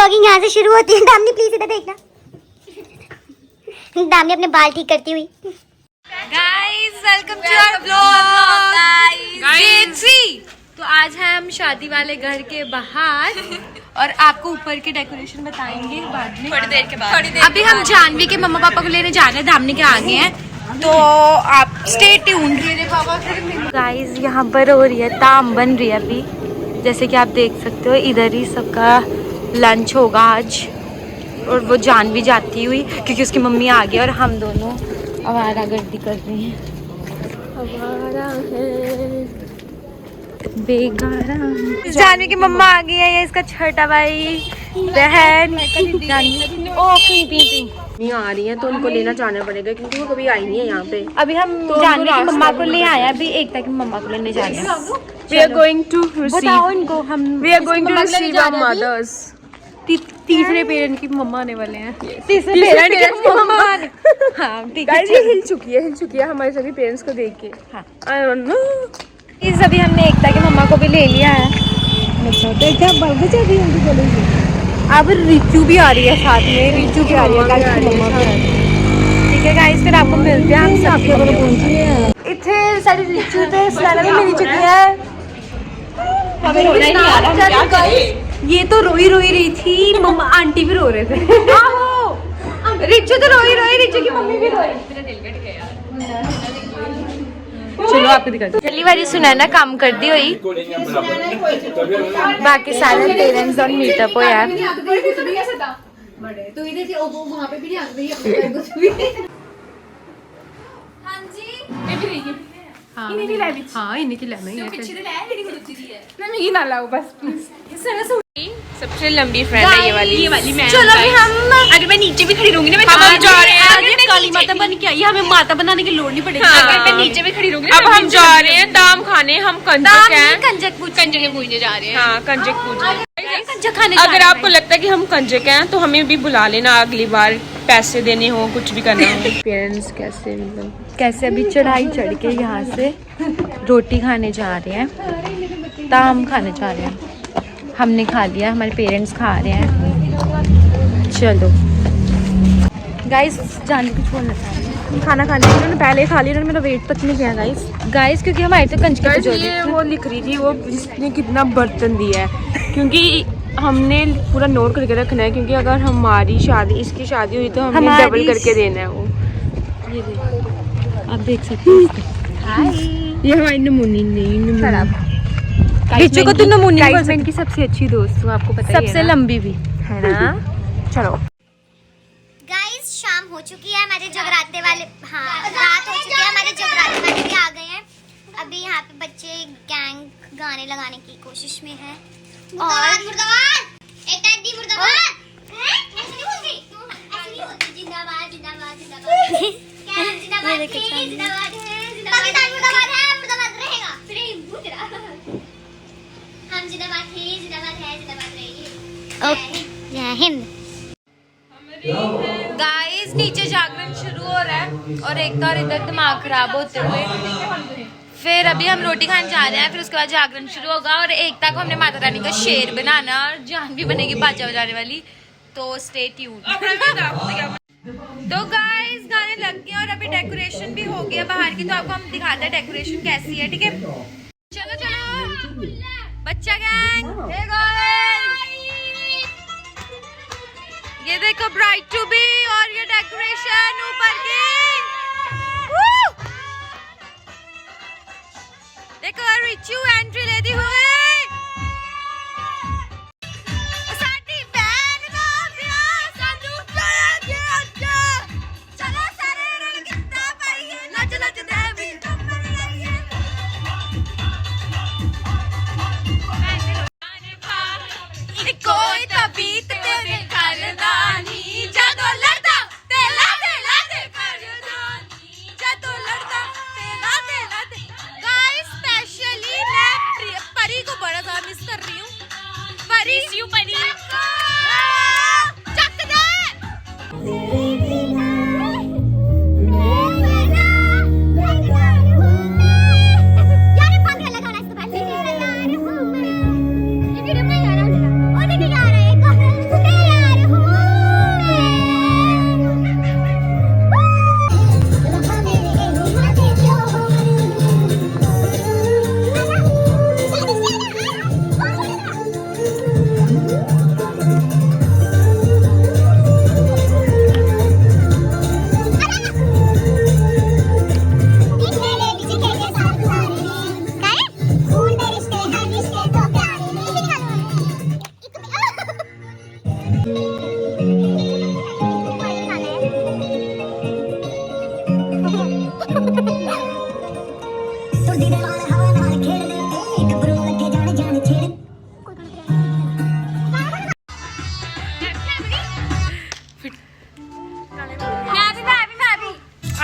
Vlogging यहाँ से शुरू होती है। दामनी प्लीज इधर देखना। दामनी अपने बाल ठीक करती हुई। Guys welcome to our vlog guys. तो आज है हम शादी वाले घर के बाहर और आपको ऊपर के डेकोरेशन बताएंगे बाद में, थोड़ी देर के बाद। अभी हम जानवी के मम्मा पापा को लेने जा रहे हैं, धामनी के आगे हैं, तो आप स्टे ट्यून्ड। गाइस यहाँ पर हो रही है ताम बन रही है अभी, जैसे कि आप देख सकते हो। इधर ही सबका लंच होगा आज और वो जानवी जाती हुई क्योंकि उसकी मम्मी आ गई और हम दोनों आवारागर्दी कर रही हैं। आवारा है बेगारा। जानवी की मम्मा आ गई है, ये इसका छोटा भाई बहन जानवी। ओ पी पी पी नहीं आ रही है तो उनको लेना जाना पड़ेगा क्योंकि वो कभी आई नहीं है यहाँ पे। अभी हम तो जानवी की मम्मा को ले आए, अभी एकता की मम्मा को लेने जा रहे हैं। We are going to बताओ receive. इनको, हम We are going to receive our mothers. तीसरे पेरेंट की मम्मा आने वाले हैं। तीसरे पेरेंट की मम्मा आने। हाँ ठीक है। Guys, ये हिल चुकी है हमारे सभी पेरेंट्स को देख के। हाँ। I don't know. इस अभी हमने एकता की मम्मा को भी ले लिया है। अब रिचू भी आ रही है साथ में, रिचू भी आ रही है गाइस की मम्मा भी। ठीक है गाइस, फिर आपको मिलते हैं हम सब। इतने सारी रिचू थे, स्नाना भी मिल चुकी है। हमें रोना ही नहीं आ रहा। ये तो रोई रही थी, मम्मा आंटी भी रो रहे थे। रिचू तो रोई, रिचू की मम्मी भी रोई। चलो आपको दिखाते। पहली बार सुना ना काम कर दी हुई, बाकी सारे पेरेंट्स और मीटअप हो यार। सबसे लंबी फ्रेंड है ये वाली मैं। चलो अभी हम, अगर मैं नीचे भी खड़ी रहूंगी ना, मैं हम जा रहे हैं। अगर मैं काली माता बन के आई, हमें माता बनाने की लोड़ नहीं पड़ेगी। अगर मैं नीचे भी खड़ी रहूंगी। अब हम जा रहे हैं दाम खाने, हम कंजक हैं। कंजक पूजने जा रहे हैं। हाँ कंजक पूजने। कंजक खाने अगर आपको लगता है कि हम कंजक हैं तो हमें भी बुला लेना अगली बार, पैसे देने हो कुछ भी करना हो। पेरेंट्स कैसे मतलब कैसे अभी चढ़ाई चढ़ के यहाँ से रोटी खाने जा रहे हैं, ताम खाने जा रहे हैं। हमने खा लिया, हमारे पेरेंट्स खा रहे हैं। चलो गाइस, जाने कुछ बोलना चाह रहे हैं। खाना खाने उन्होंने पहले ही खा लिया, उन्होंने मेरा वेट तक नहीं किया गाइस क्योंकि हमारे तो कंजक गाइस ये वो लिख रही थी वो जिसने कितना बर्तन दिया है, क्योंकि हमने पूरा नोट करके रखना है, क्योंकि अगर हमारी शादी इसकी शादी हुई तो हमने डबल करके देना है वो। ये देखो, आप देख सकते हो। ये हमारी नमूनी नहीं रिचू को तो नमूनी बोल सकते। की सबसे अच्छी दोस्त हूँ, आपको पता ही सबसे लंबी भी है ना। चलो गाइस शाम हो चुकी है, हमारे जगराते वाले, हाँ रात हो चुकी है, हमारे जगराते वाले भी आ गए हैं। अभी यहाँ पे बच्चे गैंग गाने लगाने की कोशिश में है। और जिंदाबाद जिंदाबाद हम जिंदाबाद जय हिंद। गाइस नीचे जागरण शुरू हो रहा है और एक और इधर दिमाग खराब होते हुए। फिर अभी हम रोटी खाने जा रहे हैं, फिर उसके बाद जागरण शुरू होगा और एकता को हमने माता रानी का शेर बनाना और जान भी बनेगी बाजा बजाने वाली, तो स्टे ट्यून्ड। तो गाइस गाने लग गए और अभी डेकोरेशन भी हो गया बाहर की, तो आपको हम दिखाते हैं डेकोरेशन कैसी है। ठीक है चलो चलो बच्चा गैंग। ये देखो ब्राइड टू बी और ये डेकोरेशन ऊपर की। देखो रिचू एंट्री लेती हुई। कोई तबीत तेरे करदानी जदों लड़दा तेला तेला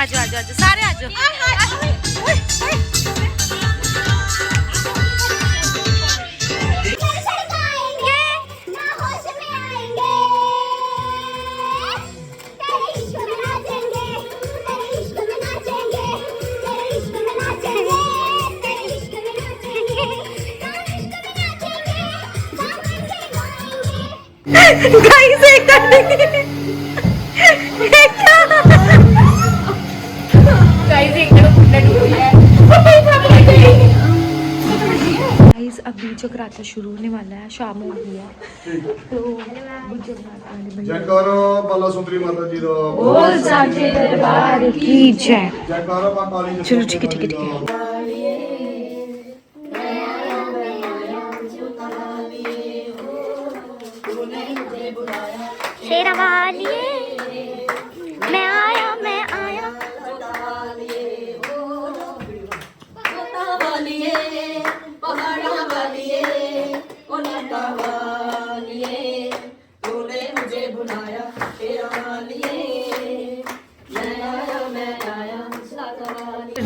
आजो आजो आजो सारे आजो। गाइस अभी जगराता शुरू होने वाला है, शाम हो गई है तो जगराता वाले भैया जयकारा बाला सुंदरी माता जी दा बोल साचे दरबार की जय। जयकारा मां काली जी। चलो ठीक है ठीक है ठीक है। शेरा वालिए मैं आया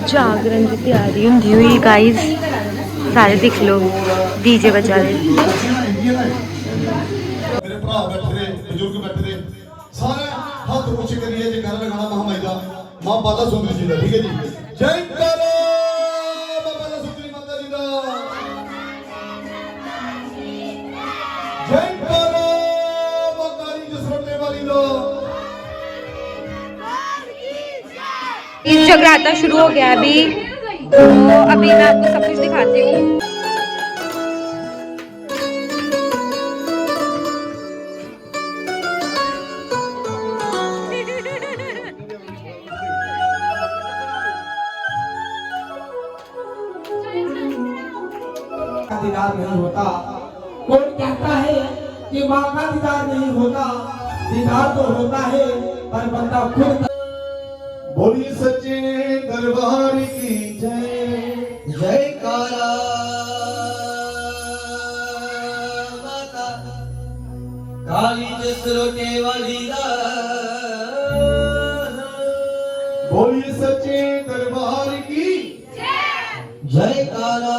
जागरण की तैयारी होंदी हुई गाइस, सारे दिख लो डीजे बजा रहे। मेरे भरा बैठे रहे, बुजुर्ग बैठे रहे, सारे हाथ ऊंचे करिए जयकारा लगाना महामाई दा मां बाला सुंदरी जी दा। ठीक है जी, जयकारा मां बाला सुंदरी माता जी दा। जयकारा मां काली जसरने वाली दा। जगराता शुरू हो गया अभी, तो अभी मैं आपको सब कुछ दिखाती हूँ। दीदार नहीं होता। कौन कहता है कि माँ का दीदार नहीं होता? दीदार तो होता है पर बंदा खुद। बोली सच्चे दरबार की जय। जयकारा माता काली जसरोटे वाली दा। बोली सच्चे दरबार की जयकारा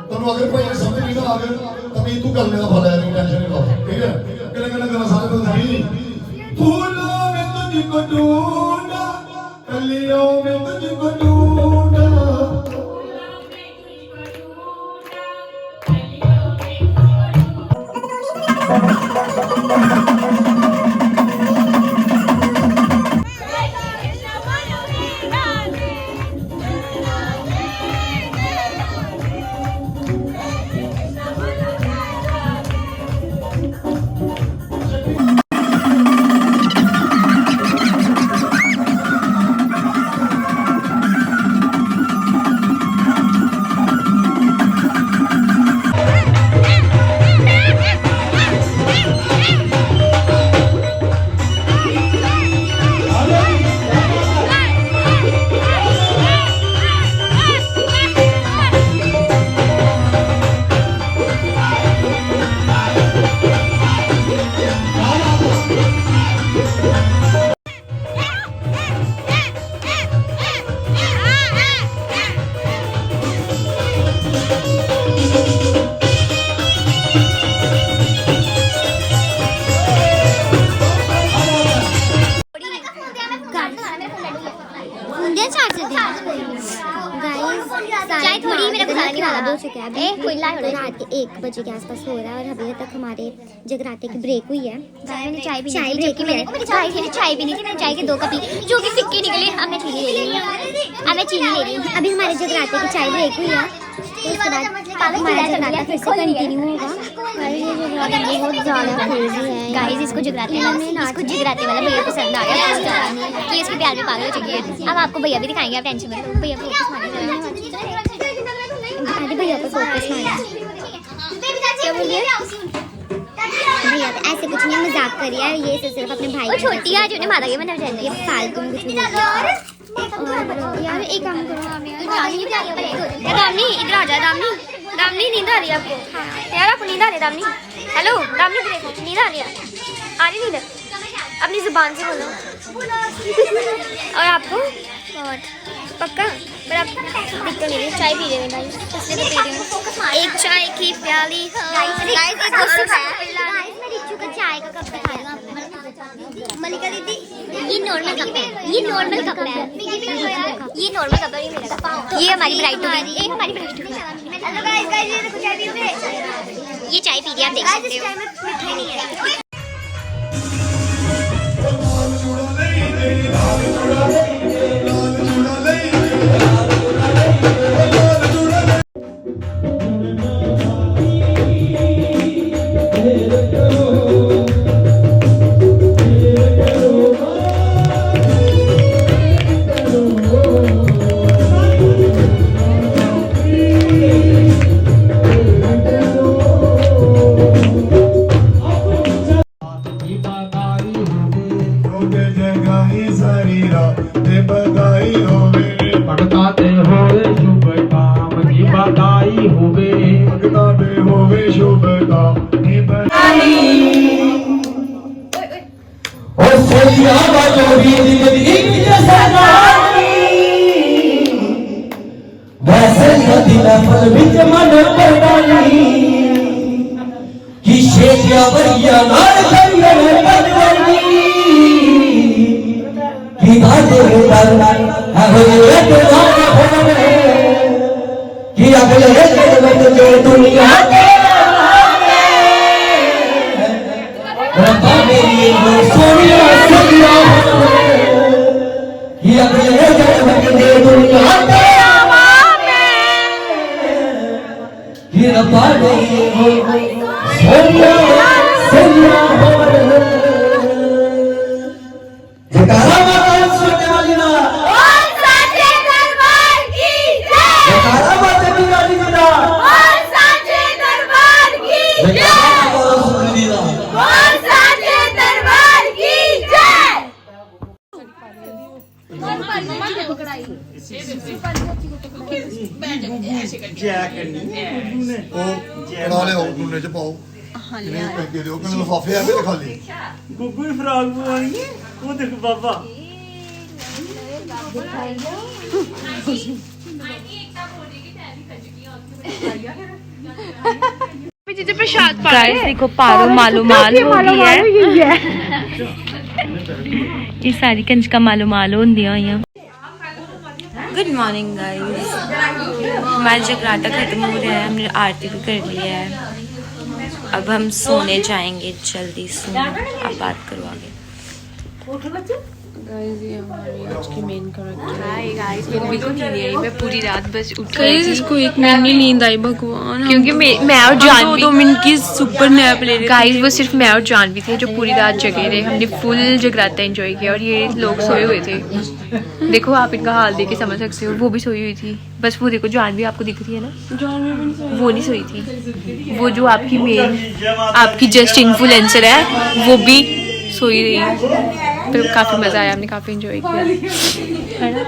ਤੁਹਾਨੂੰ ਅਗਰ ਕੋਈ ਸਮਝ ਨਹੀਂ ਨਾ ਆਵੇ ਤਾਂ ਵੀ ਤੂੰ ਕਰ ਲੈਣਾ ਫਲਾ ਯਾਰ ਟੈਨਸ਼ਨ ਨਹੀਂ ਲਓ। ठीक है किले किले करना सारे को नहीं फूलों में तुझको ढूंढा कलियों में तुझको ढूंढा चाय थोड़ी मेरे को ज़्यादा नहीं वाला हो चुका है अभी रात के 1 बजे के आसपास हो रहा है और अभी तक हमारे जगराते की ब्रेक हुई है। चाय ब्रेक ही मैंने चाय भी नहीं थी, मैंने चाय के 2 कप पी जो कि फिक्की निकली। अब मैं चीनी ले रही हूँ अभी हमारे जगराते की चाय ब्रेक हुई है तो उसके बाद हमारा जगराता फिर से कंटिन्यू होगा। बहुत ज़्यादा क्रेजी है गाइस, इसको जगराते वाला भैया पसंद आ गया तो इसके प्यार में पागल हो चुकी है। अब आपको भैया भी दिखाएंगे, आप टेंशन मत लो। भैया भैया को फोकस क्या बोलिए भैया तो ऐसे कुछ नहीं, मजाक करिए यार, ये सिर्फ अपने भाई छोटी आज उन्हें मारा गया मैंने जाती है फालतू में कुछ नहीं। और यार एक काम करो दामनी इधर आ जा। दामनी नींद आ रही है आपको यार? आपको नींद आ रही है दामनी? हेलो दामनी देखो नींद आ रही है? आ रही नींद? अपनी जुबान से बोलो। और आपको और पक्का? पर आप दिक्कत नहीं, चाय पी रहे हैं गाइस, इसलिए मैं पी रही हूँ एक चाय की प्याली। गाइस मैं रिचू का चाय का कप दिखाऊंगा मलिका दीदी। ये नॉर्मल कप है, ये नॉर्मल कप है, ये नॉर्मल कप है, ये मेरा कप है। ये हमारी ब्राइड टू बी, ये हमारी bride to be. Hello guys ये देखो चाय पी रहे हैं। ये चाय पी रही है, आप देख सकते हो। मीठा नहीं है। गुग्गू फ्रॉक बुआनी है वो देख बाबा से प्रसाद पा गाइस देखो पारो मालो माल हो गई है ये सारी कंजका मालो माल होंदियां होइयां। गुड मॉर्निंग गाइस, हमारा जगराता खत्म हो गया है, हमने आरती भी कर ली है। अब हम सोने जाएंगे जल्दी से। आप बात करो आगे। गाइस ये हमारी आज की मेन कैरेक्टर है। गाइस मेरी बिल्कुल नींद नहीं आई, मैं पूरी रात बस उठ गई। गाइस इसको एक मिनट नहीं नींद आई भगवान, क्योंकि मैं और जानवी 2 मिनट की सुपर नैप ले रहे। गाइस वो सिर्फ मैं और जानवी थे जो पूरी रात जगे रहे। हमने फुल जगराता एंजॉय किया और ये लोग सोए हुए थे। देखो आप इनका हाल देख के समझ सकते हो, वो भी सोई हुई थी। बस वो देखो जानवी आपको दिख रही है ना, जानवी वो नहीं सोई थी। वो जो आपकी मेन आपकी जस्ट इन्फ्लुएंसर है वो भी सोई रही है। तो काफ़ी मज़ा आया, हमने काफ़ी एंजॉय किया है ना।